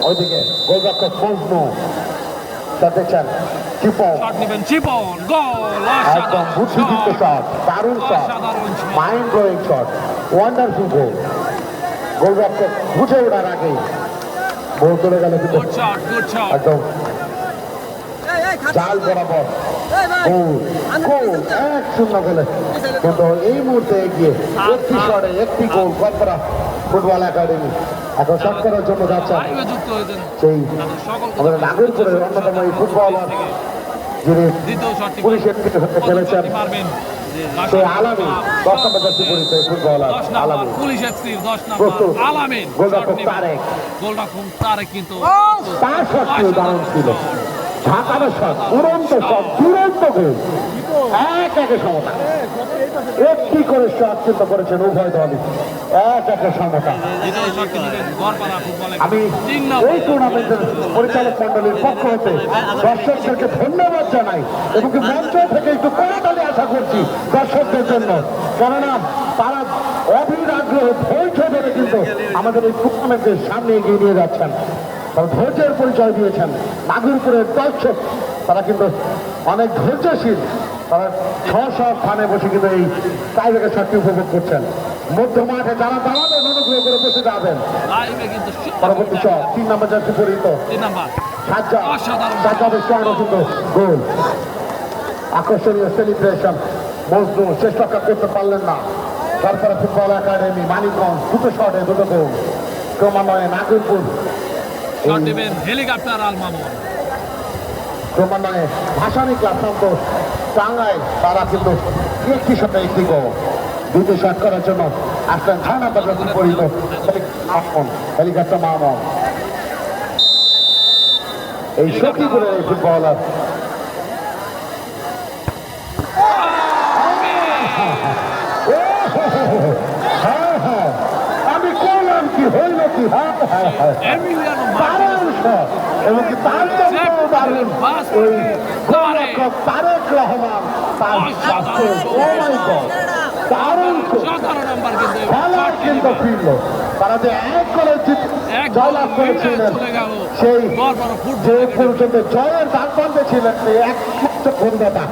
ওইদিকে গোলরক্ষক ফজনু দেখছেন চিপন একদম বুদ্ধিদীপ্ত শট, দারুণ shot, mind blowing shot, wonderful goal. গোলরক্ষক বুঝে ওঠার আগেই বল চলে গেল কিন্তু একদম জাল বরাবর গোল। গোল 1-0 গোলে কিন্তু এই মুহূর্তে এগিয়ে একটি শটে একটি গোল করা ফুটবল একাডেমি। এখন শট করার জন্য যাচ্ছেন সেই আমাদের নাগরপুরের অন্যতম এই ফুটবলার যিনি পুলিশের হতে খেলেছেন সেই আলামিন, 10 নম্বর জার্সি পরিচিত ফুটবলার আলামিন। প্রস্তুত গোলরক্ষক তারেক কিন্তু তার শটটিও দারুণ ছিল, ঝাঁকানো শট, উড়ন্ত শট, দুরন্ত গোল। এক সমতা, একটি করে শট কিন্তু করেছেন উভয় দলই, এক সমতা। আমি এই টুর্নামেন্টের পরিচালক মন্ডলীর পক্ষ হতে দর্শকদেরকে ধন্যবাদ জানাই এবং মঞ্চ থেকে একটু করতালি আশা করছি দর্শকদের জন্য, কেননা তারা অধীর আগ্রহ ধৈর্য ধরে কিন্তু আমাদের এই টুর্নামেন্টের সামনে এগিয়ে নিয়ে যাচ্ছেন। তারা ধৈর্যের পরিচয় দিয়েছেন। নাগরপুরের দর্শক তারা কিন্তু অনেক ধৈর্যশীল, তারা স্থানে বসে কিন্তু এই টাইব্রেকার শটটি উপভোগ করছেন। মধ্য মাঠে যারা দাঁড়াবেন অনুগ্রহ করে বসে যাবেন। পরবর্তী শট 3 নম্বর জার্সি পরিহিত সাজ্জাদের স্বর্ণ কিন্তু গোল। আকর্ষণীয় সেলিব্রেশন, মজনু শেষ রক্ষা করতে পারলেন না। তারপরে ফুটবল একাডেমি মানিকগঞ্জ দুটো শটে দুটো গোল। ক্রমান্বয়ে নাগরপুর হেলিকপ্টার আল মামুন, ক্রমান্বয়ে ভাসানী ক্লাব সন্তোষ টাঙ্গাইল, তারা কিন্তু একটি শটে একটি গোল। দুটো শট করার জন্য আসলেন 6 নম্বর জার্সি পরিহিত হেলিকপ্টার মামুন। এই সখীপুরের এই ফুটবলার আমি করলাম কি হইল কি, এবং কি তার তারেক রহমান খেলার কিন্তু ফিরল। তারা যে এক করে জয়লাভ করেছিলেন, সেই যে পর্যন্ত জয়ের দ্বারবন্ধে ছিলেন সেই একমাত্র বন্ধতা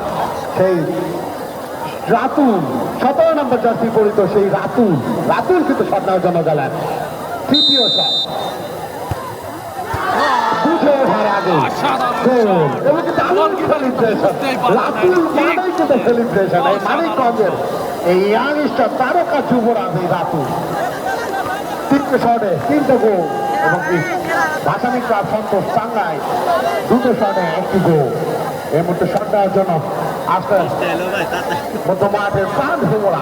সেই রাতুল, 17 নম্বর জার্সি পরিত সেই রাতুল কিন্তু শট নেওয়ার জন্য গেলেন। তৃতীয় শট বুঝে ওঠার আগে এবং দারুণ সেলিব্রেশন, রাতুল মানেই কিন্তু সেলিব্রেশন। এই মানিকগঞ্জের এই ইয়াংস্টার তারকা যুবরাজ এই রাতুল 3টে শটে 3টে গোল এবং ভাসানী ক্লাব সন্তোষ টাঙ্গাইল 2টো শটে 1টি গোল। এই মুহূর্তে শট দেওয়ার জন্য আসলেন মধ্য মাঠের প্রাণ ভোমরা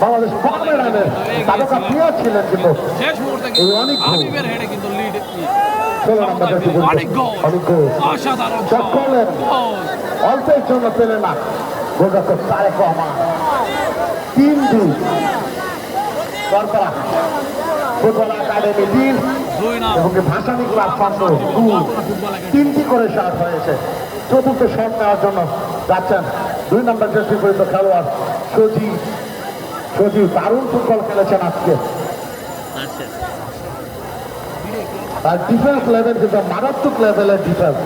বাংলাদেশ কর্মেরানের তারকা প্লেয়ার ছিলেন কিন্তু এই অনেক কিন্তু 16 নম্বর জার্সি অনেক গোল শট করলেন, অল্পের জন্য পেলেন না গোলরক্ষক তারেক রহমান। 3-2 সরকার ফুটবল একাডেমি 3 এবং ভাসানী ক্লাব সন্তোষ 2। 3টি করে শট হয়েছে। চতুর্থ শট নেওয়ার জন্য যাচ্ছেন 2 নম্বর জার্সি পরিহিত খেলোয়াড় সজীব দারুণ ফুটবল খেলেছেন আজকে। আর ডিফেন্স লেভেল কিন্তু মারাত্মক লেভেলের ডিফেন্স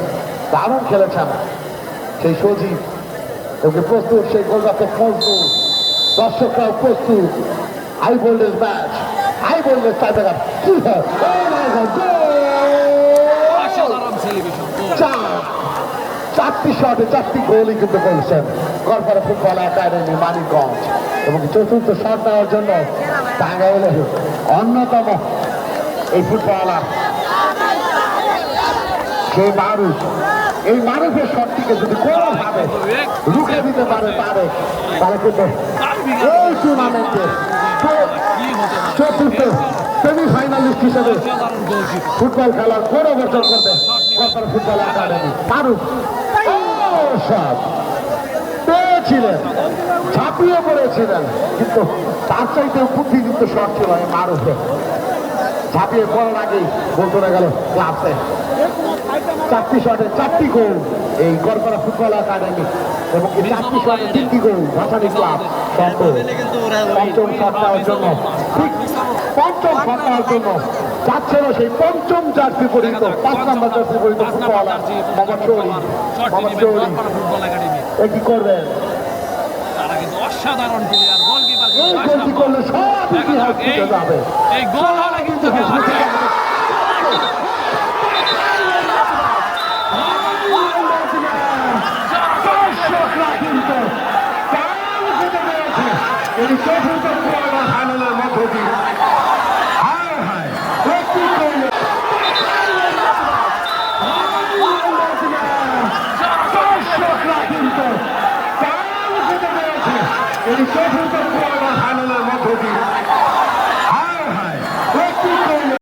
দারুণ খেলেছেন সেই সজীব। ওকে প্রস্তুত সেই গোলরক্ষক ফজলু, দর্শকরাও প্রস্তুত। High voltage match, high voltage tiebreaker. 4টি শটে 4টি গোলই কিন্তু করেছেন গড়পাড়া ফুটবল একাডেমি মানিকগঞ্জ। এবং চতুর্থ শট নেওয়ার জন্য টাঙ্গাইলের অন্যতম এই ফুটবলার সেই মারুফ, এই মারুফের শটটিকে যদি কোনোভাবে রুখে দিতে পারে তাহলে কিন্তু এই টুর্নামেন্টের চতুর্থ সেমিফাইনালিস্ট হিসেবে ফুটবল খেলার গৌরব অর্জন করবে গড়পাড়া ফুটবল একাডেমি। মারুফ শট পেয়েছিলেন, ঝাঁপিয়ে পড়েছিলেন, কিন্তু তার চাইতে বুদ্ধিদীপ্ত শট ছিল এই মারুফের। ঝাঁপিয়ে পড়ার আগেই গোল করে গেল ক্লাবসে। 4টি শটে 4টি গোল এই গড়পাড়া ফুটবল একাডেমি এবং 4টি শটে 3টি গোল ভাসানী ক্লাব সন্তোষ। পঞ্চম শট নেওয়ার জন্য যাচ্ছে না সেই পঞ্চম জার্সি পরিহিত 5 নম্বর জার্সি পরিহিত ফুটবলার মোহাম্মদ শরীফ। মোহাম্মদ শরীফ এ কি করবেন? অসাধারণ প্লেয়ার গোলকিপার এই গোলটি করলে সব ইতিহাস ছুটে যাবে। এই গোল হলে কিন্তু দর্শকরা কিন্তু প্রাণ কেটে দিয়েছে এই চতুর্থ কোয়ার্টার ফাইনালের মধ্য দিয়ে। হায় হায় একটি করলে দর্শকরা কিন্তু প্রাণ কেটে দিয়েছে এই চতুর্থ